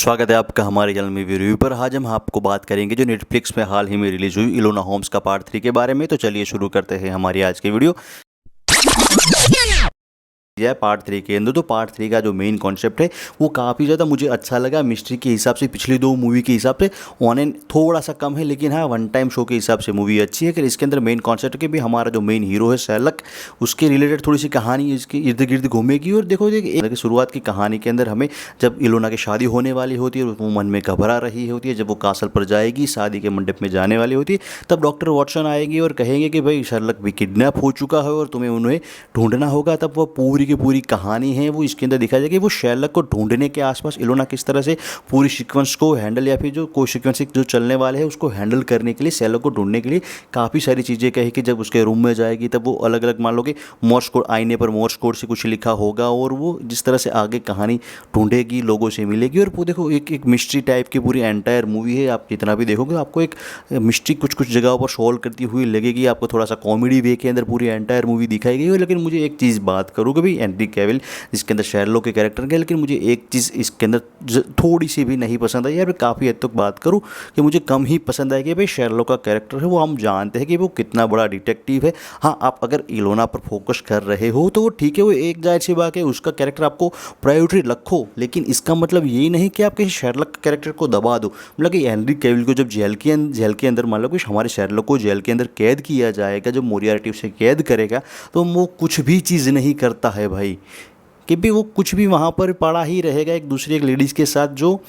स्वागत है आपका हमारे चैनल में रिव्यू पर। आज हम आपको बात करेंगे जो नेटफ्लिक्स में हाल ही में रिलीज हुई इलोना होम्स का पार्ट 3 के बारे में। तो चलिए शुरू करते हैं हमारी आज की वीडियो। है पार्ट 3 के अंदर तो पार्ट 3 का जो मेन कॉन्सेप्ट है वो काफ़ी ज़्यादा मुझे अच्छा लगा। मिस्ट्री के हिसाब से पिछली दो मूवी के हिसाब से ऑन एंड थोड़ा सा कम है, लेकिन हाँ वन टाइम शो के हिसाब से मूवी अच्छी है। कि इसके अंदर मेन कॉन्सेप्ट के भी हमारा जो मेन हीरो है शर्लक, उसके रिलेटेड थोड़ी सी कहानी इसके इर्द गिर्द घूमेगी। और देखो शुरुआत की कहानी के अंदर हमें जब इलोना की शादी होने वाली होती है, वो मन में घबरा रही होती है। जब वो कासल पर जाएगी, शादी के मंडप में जाने वाली होती है, तब डॉक्टर वॉटसन आएंगे और कहेंगे कि भाई शर्लक भी किडनैप हो चुका है और तुम्हें उन्हें ढूंढना होगा। तब वो पूरी की पूरी कहानी है वो इसके अंदर दिखाया जाएगा कि वो शर्लक को ढूंढने के आसपास इलोना किस तरह से पूरी सीक्वेंस को हैंडल या फिर जो कोई सीक्वेंस जो चलने वाले हैं उसको हैंडल करने के लिए, शर्लक को ढूंढने के लिए काफ़ी सारी चीज़ें कही कि जब उसके रूम में जाएगी तब वो अलग अलग मान लो कि मोर्स कोड, आईने पर मोर्स कोड से कुछ लिखा होगा और वो जिस तरह से आगे कहानी ढूंढेगी, लोगों से मिलेगी। और वो देखो एक मिस्ट्री टाइप की पूरी एंटायर मूवी है। आप जितना भी देखोगे आपको एक मिस्ट्री कुछ कुछ जगहों पर सॉल्व करती हुई लगेगी। आपको थोड़ा सा कॉमेडी वे के अंदर पूरी एंटायर मूवी दिखाई गई है। लेकिन मुझे एक चीज़ बात करूँ कि भाई हेनरी कैविल जिसके अंदर शेरलॉक के कैरेक्टर के, लेकिन मुझे एक चीज़ इसके अंदर थोड़ी सी भी नहीं पसंद आई। यार काफ़ी हद तक बात करूँ कि मुझे कम ही पसंद आई कि भाई शेरलॉक का कैरेक्टर है वो हम जानते हैं कि वो कितना बड़ा डिटेक्टिव है। हाँ, आप अगर इलोना पर फोकस कर रहे हो तो वो ठीक है, वो एक जाहिर सी बात है उसका कैरेक्टर आपको प्रायोरिटी रखो, लेकिन इसका मतलब यही नहीं कि आप किसी शेरलॉक कैरेक्टर को दबा दो। मतलब कि हेनरी कैविल को जब जेल के अंदर मान लो कि हमारे शेरलॉक को जेल के अंदर कैद किया जाएगा, जब मोरियार्टी उसे कैद करेगा तो वो कुछ भी चीज़ नहीं करता है भाई, कि भी वो कुछ भी वहाँ पर पड़ा ही रहेगा एक दूसरी एक लेडीज़ के साथ। जो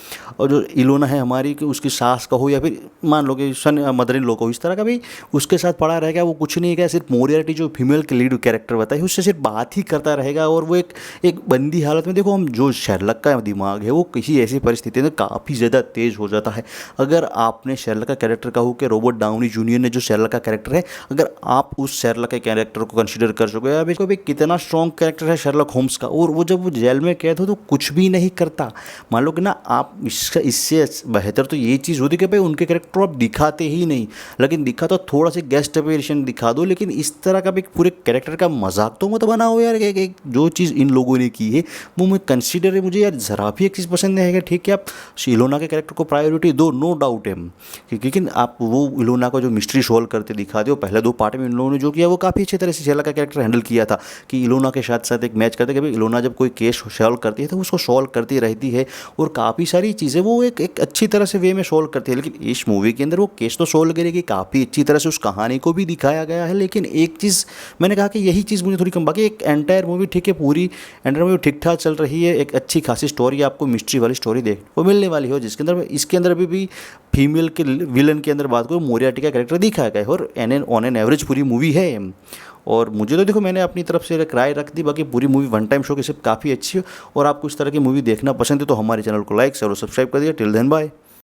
इलोना है हमारी, कि उसकी सास का हो या फिर मान लो कि सन मदर इन लॉ को, इस तरह का भी उसके साथ पड़ा रहेगा। वो कुछ नहीं है, सिर्फ मोरियार्टी जो फीमेल के लीड कैरेक्टर बताई उससे सिर्फ बात ही करता रहेगा। और वो एक बंदी हालत में, देखो हम जो शेरलक का दिमाग है वो किसी ऐसी परिस्थिति में काफ़ी ज़्यादा तेज़ हो जाता है। अगर आपने शेरलक का कैरेक्टर का हो कि रॉबर्ट डाउनी जूनियर ने जो शेरलक का कैरेक्टर है, अगर आप उस शेरलक के कैरेक्टर को कंसिडर कर सको या इसको भी कितना स्ट्रॉन्ग कैरेक्टर है शेरलॉक होम्स का, और वो जब वो जेल में कैद हो तो कुछ भी नहीं करता। मान लो कि ना आप इससे बेहतर तो ये चीज़ होती कि भाई उनके कैरेक्टर आप दिखाते ही नहीं, लेकिन दिखा तो थोड़ा सा गेस्ट अपीयरेंस दिखा दो, लेकिन इस तरह का भी पूरे कैरेक्टर का मजाक तो मत बनाओ यार। एक जो चीज़ इन लोगों ने की है वो मैं कंसिडर है, मुझे यार ज़रा भी एक चीज़ पसंद नहीं है। ठीक है, आप इलोना के कैरेक्टर को प्रायोरिटी दो, नो डाउट है, लेकिन आप वो इलोना को जो मिस्ट्री सॉल्व करते दिखा दो। पहले दो पार्ट में इन लोगों ने जो किया वो काफ़ी अच्छी तरह से शेरलॉक का कैरेक्टर हैंडल किया था, कि इलोना के साथ साथ एक मैच करते कि भाई इलोना जब कोई केस सॉल्व करती है तो उसको सॉल्व करती रहती है और काफ़ी सारी चीज़ें वो एक अच्छी तरह से वे में सॉल्व करती है। लेकिन इस मूवी के अंदर वो केस तो सॉल्व करेगी, काफ़ी अच्छी तरह से उस कहानी को भी दिखाया गया है। लेकिन एक चीज़ मैंने कहा कि यही चीज़ मुझे थोड़ी कम, बाकी एक एंटायर मूवी ठीक है, पूरी एंटायर मूवी ठीक ठाक चल रही है। एक अच्छी खासी स्टोरी, आपको मिस्ट्री वाली स्टोरी देखने को मिलने वाली हो, जिसके अंदर इसके अंदर भी फीमेल के विलन के अंदर बात करो मोरियार्टी का कैरेक्टर दिखाया गया है और ऑन एन एवरेज पूरी मूवी है। और मुझे तो देखो मैंने अपनी तरफ से एक राय रख दी, बाकी पूरी मूवी वन टाइम शो के सब काफ़ी अच्छी है। और आपको इस तरह की मूवी देखना पसंद है तो हमारे चैनल को लाइक शेयर और सब्सक्राइब कर दिया। Till then bye.